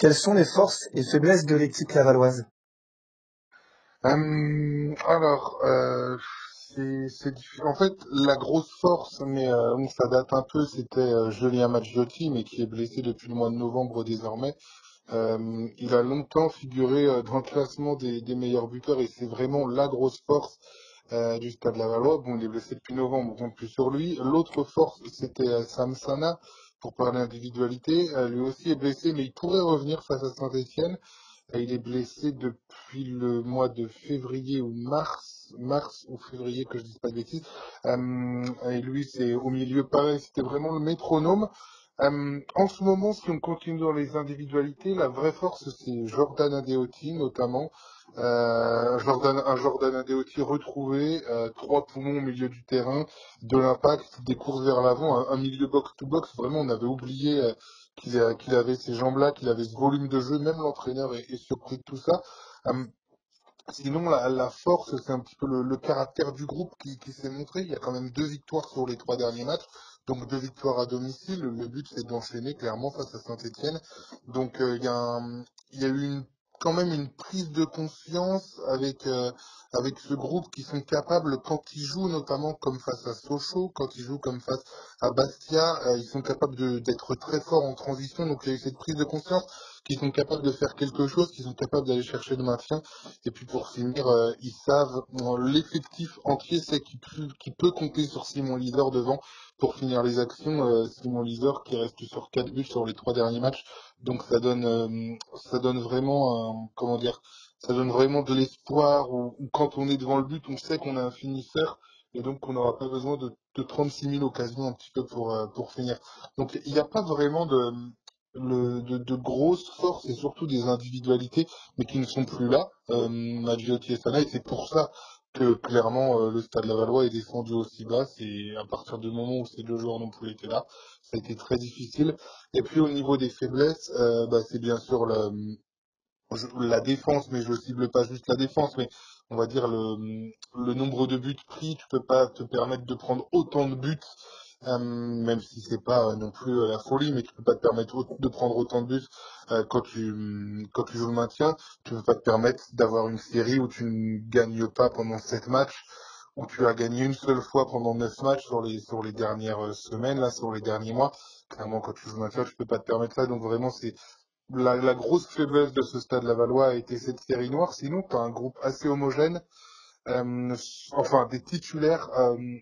Quelles sont les forces et faiblesses de l'équipe lavalloise? Alors, en fait, la grosse force, mais bon, ça date un peu, c'était Julien Maggiotti, mais qui est blessé depuis le mois de novembre désormais. Il a longtemps figuré dans le classement des meilleurs buteurs et c'est vraiment la grosse force du Stade Lavallois. Bon, il est blessé depuis novembre, on compte plus sur lui. L'autre force, c'était Sam Sana, pour parler d'individualité. Lui aussi est blessé, mais il pourrait revenir face à Saint-Étienne. Il est blessé depuis le mois de février ou mars ou février, que je dise pas de bêtises. Et lui, c'est au milieu, pareil, c'était vraiment le métronome. En ce moment, si on continue dans les individualités, la vraie force, c'est Jordan Adeoti, notamment. Un Jordan Adeoti retrouvé, trois poumons au milieu du terrain, de l'impact, des courses vers l'avant, un milieu box-to-box. Vraiment, on avait oublié qu'il avait ces jambes-là, qu'il avait ce volume de jeu. Même l'entraîneur est surpris de tout ça. Euh, Sinon, la force, c'est un petit peu le caractère du groupe qui s'est montré. Il y a quand même 2 victoires sur les 3 derniers matchs, donc 2 victoires à domicile. Le but, c'est d'enchaîner clairement face à Saint-Étienne. Donc, il y a eu quand même une prise de conscience avec ce groupe qui sont capables, quand ils jouent, notamment comme face à Sochaux, quand ils jouent comme face à Bastia, ils sont capables d'être très forts en transition. Donc, il y a eu cette prise de conscience qu'ils sont capables de faire quelque chose, qu'ils sont capables d'aller chercher le maintien. Et puis pour finir, ils savent, l'effectif entier sait qu'il peut compter sur Simon Lizer devant pour finir les actions. Simon Lizer qui reste sur 4 buts sur les 3 derniers matchs. Donc ça donne vraiment, comment dire, ça donne vraiment de l'espoir. Ou quand on est devant le but, on sait qu'on a un finisseur. Et donc on n'aura pas besoin de 36 000 occasions un petit peu pour finir. Donc il n'y a pas vraiment de grosses forces et surtout des individualités mais qui ne sont plus là, Maggiotti et Sana, et c'est pour ça que clairement le Stade Lavallois est descendu aussi bas. C'est à partir du moment où ces 2 joueurs n'ont plus été là, ça a été très difficile. Et puis au niveau des faiblesses, c'est bien sûr la défense, mais je ne cible pas juste la défense, mais on va dire le nombre de buts pris. Tu peux pas te permettre de prendre autant de buts, même si c'est pas non plus la folie, mais tu peux pas te permettre de prendre autant de buts quand tu joues le maintien. Tu peux pas te permettre d'avoir une série où tu ne gagnes pas pendant 7 matchs, où tu as gagné une seule fois pendant 9 matchs sur les dernières semaines, là, sur les derniers mois. Clairement, quand tu joues le maintien, tu peux pas te permettre ça. Donc vraiment, c'est la grosse faiblesse de ce Stade Lavallois a été cette série noire. Sinon, tu as un groupe assez homogène, euh, enfin des titulaires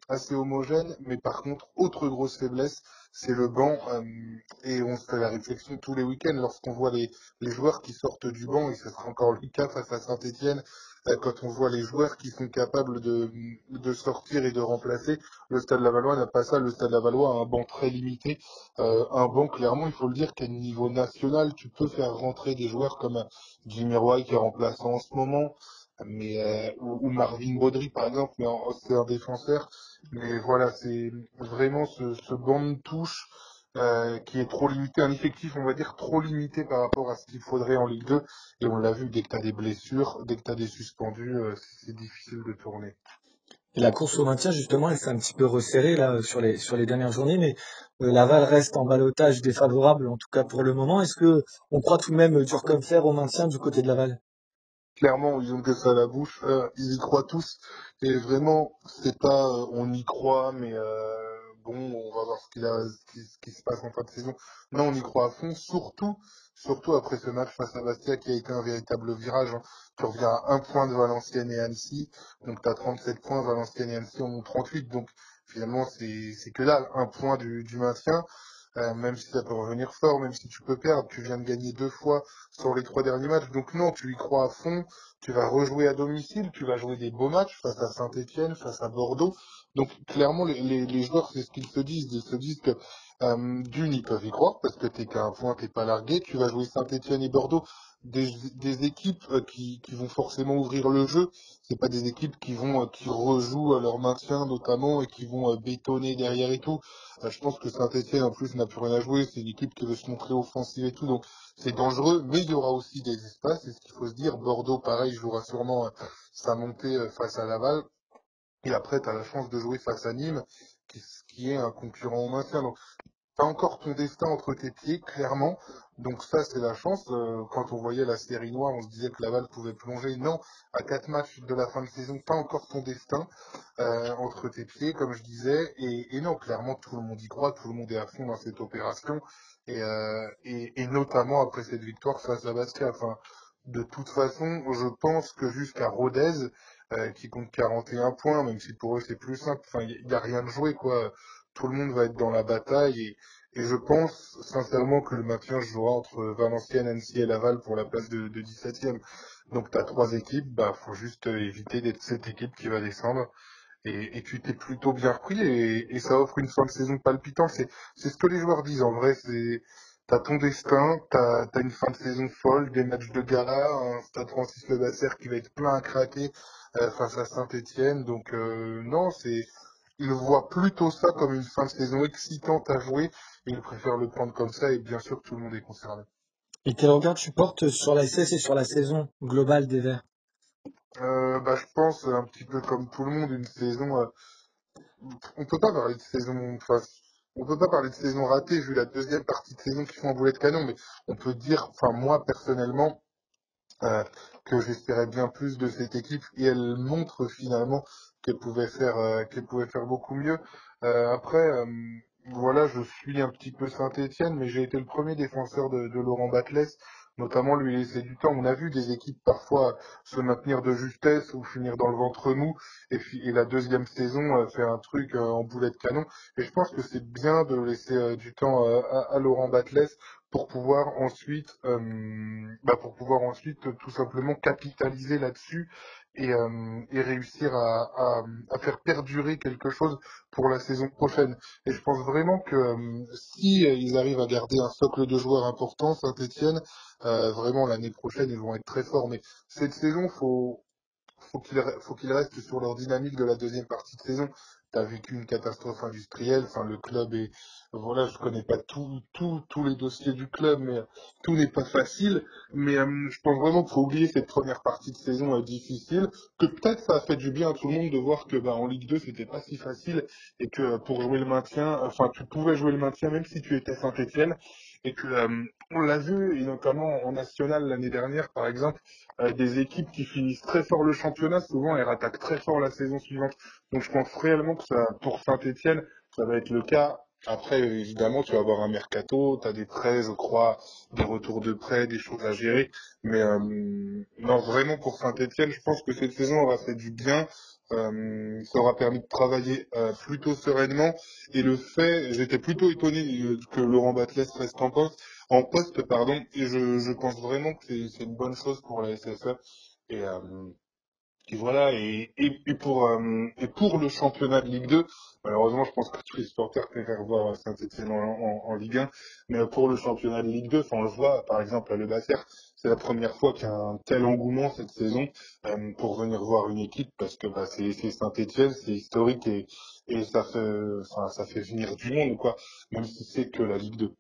assez homogènes, mais par contre, autre grosse faiblesse, c'est le banc. Et on se fait la réflexion tous les week-ends lorsqu'on voit les joueurs qui sortent du banc, et ce sera encore le cas face à Saint-Étienne, quand on voit les joueurs qui sont capables de sortir et de remplacer. Le Stade Lavallois n'a pas ça. Le Stade Lavallois a un banc très limité. Un banc, clairement, il faut le dire, qu'à niveau national, tu peux faire rentrer des joueurs comme Jimmy Roy qui est remplaçant en ce moment, mais ou Marvin Baudry par exemple, mais c'est un défenseur. Mais voilà, c'est vraiment ce banc de touche qui est trop limité, un effectif on va dire trop limité par rapport à ce qu'il faudrait en Ligue 2. Et on l'a vu, dès que tu as des blessures, dès que tu as des suspendus, c'est difficile de tourner. Et la course au maintien, justement, elle s'est un petit peu resserrée là sur les dernières journées, mais Laval reste en ballottage défavorable, en tout cas pour le moment. Est-ce que on croit tout de même dur comme fer au maintien du côté de Laval? Clairement, ils ont que ça à la bouche, ils y croient tous. Et vraiment, c'est pas on y croit, mais bon, on va voir ce qui se passe en fin de saison. Non, on y croit à fond, surtout après ce match face à Bastia qui a été un véritable virage, hein. Tu reviens à 1 point de Valenciennes et Annecy, donc tu as 37 points, Valenciennes et Annecy en ont 38, donc finalement c'est que dalle, 1 point du maintien. Même si ça peut revenir fort, même si tu peux perdre, tu viens de gagner 2 fois sur les 3 derniers matchs. Donc non, tu y crois à fond. Tu vas rejouer à domicile, tu vas jouer des beaux matchs face à Saint-Étienne, face à Bordeaux. Donc clairement, les joueurs, c'est ce qu'ils se disent. Ils se disent que d'une, ils peuvent y croire parce que t'es qu'à 1 point, t'es pas largué. Tu vas jouer Saint-Étienne et Bordeaux, des équipes qui vont forcément ouvrir le jeu. C'est pas des équipes qui rejouent à leur maintien notamment et qui vont bétonner derrière et tout. Je pense que Saint-Étienne en plus n'a plus rien à jouer. C'est une équipe qui veut se montrer offensive et tout. Donc c'est dangereux, mais il y aura aussi des espaces, c'est ce qu'il faut se dire. Bordeaux, pareil, jouera sûrement sa montée face à Laval. Et après, tu as la chance de jouer face à Nîmes, qui est un concurrent au maintien. Donc, t'as encore ton destin entre tes pieds, clairement. Donc ça, c'est la chance. Quand on voyait la série noire, on se disait que Laval pouvait plonger. Non, à 4 matchs de la fin de saison, t'as encore ton destin entre tes pieds, comme je disais. Et non, clairement, tout le monde y croit, tout le monde est à fond dans cette opération. Et notamment après cette victoire face à Bastia. Enfin, de toute façon, je pense que jusqu'à Rodez, qui compte 41 points, même si pour eux c'est plus simple, enfin, il y a rien de joué, quoi. Tout le monde va être dans la bataille et je pense sincèrement que le maintien se jouera entre Valenciennes, Annecy et Laval pour la place de 17e. Donc tu as 3 équipes, bah faut juste éviter d'être cette équipe qui va descendre. Et tu t'es plutôt bien repris et ça offre une fin de saison palpitante. C'est ce que les joueurs disent en vrai. T'as ton destin, t'as une fin de saison folle, des matchs de gala, un Stade Francis Le Basser qui va être plein à craquer face à Saint-Étienne. Donc non, ils voient plutôt ça comme une fin de saison excitante à jouer. Ils préfèrent le prendre comme ça et bien sûr tout le monde est concerné. Et quel regard tu portes sur la SS et sur la saison globale des Verts? Bah, je pense un petit peu comme tout le monde, une saison on peut pas parler de saison, enfin, on peut pas parler de saison ratée vu la deuxième partie de saison qu'ils font en boulet de canon, mais on peut dire, enfin, moi, personnellement, euh, que j'espérais bien plus de cette équipe et elle montre finalement qu'elle pouvait faire beaucoup mieux. Après, voilà, je suis un petit peu Saint-Étienne, mais j'ai été le premier défenseur de Laurent Batles, notamment lui laisser du temps. On a vu des équipes parfois se maintenir de justesse ou finir dans le ventre mou, et la deuxième saison fait un truc en boulet de canon. Et je pense que c'est bien de laisser du temps à Laurent Batles pour pouvoir ensuite tout simplement capitaliser là-dessus et réussir à faire perdurer quelque chose pour la saison prochaine. Et je pense vraiment que si ils arrivent à garder un socle de joueurs important, Saint-Étienne, vraiment l'année prochaine ils vont être très forts. Mais cette saison, faut qu'ils restent sur leur dynamique de la deuxième partie de saison. T'as vécu une catastrophe industrielle, enfin le club est, voilà, je connais pas tous les dossiers du club, mais tout n'est pas facile. Mais je pense vraiment qu'il faut oublier cette première partie de saison difficile, que peut-être ça a fait du bien à tout le monde de voir que bah en Ligue 2 c'était pas si facile et que pour jouer le maintien, enfin tu pouvais jouer le maintien même si tu étais Saint-Étienne et que on l'a vu et notamment en national l'année dernière par exemple des équipes qui finissent très fort le championnat, souvent elles rattaquent très fort la saison suivante. Donc je pense réellement que ça, pour Saint-Étienne, ça va être le cas. Après, évidemment, tu vas avoir un mercato, tu as des prêts, je crois, des retours de prêts, des choses à gérer. Mais non, vraiment pour Saint-Étienne, je pense que cette saison aura fait du bien. Ça aura permis de travailler plutôt sereinement. Et le fait, j'étais plutôt étonné que Laurent Batles reste en poste, pardon, et je pense vraiment que c'est une bonne chose pour la SSE. Et, et voilà, et pour le championnat de Ligue 2, malheureusement, je pense que tous les supporters préfèrent voir Saint-Etienne en Ligue 1, mais pour le championnat de Ligue 2, enfin, on le voit, par exemple, à Le Basser, c'est la première fois qu'il y a un tel engouement cette saison pour venir voir une équipe, parce que bah, c'est Saint-Etienne, c'est historique et ça fait venir du monde, quoi, même si c'est que la Ligue 2.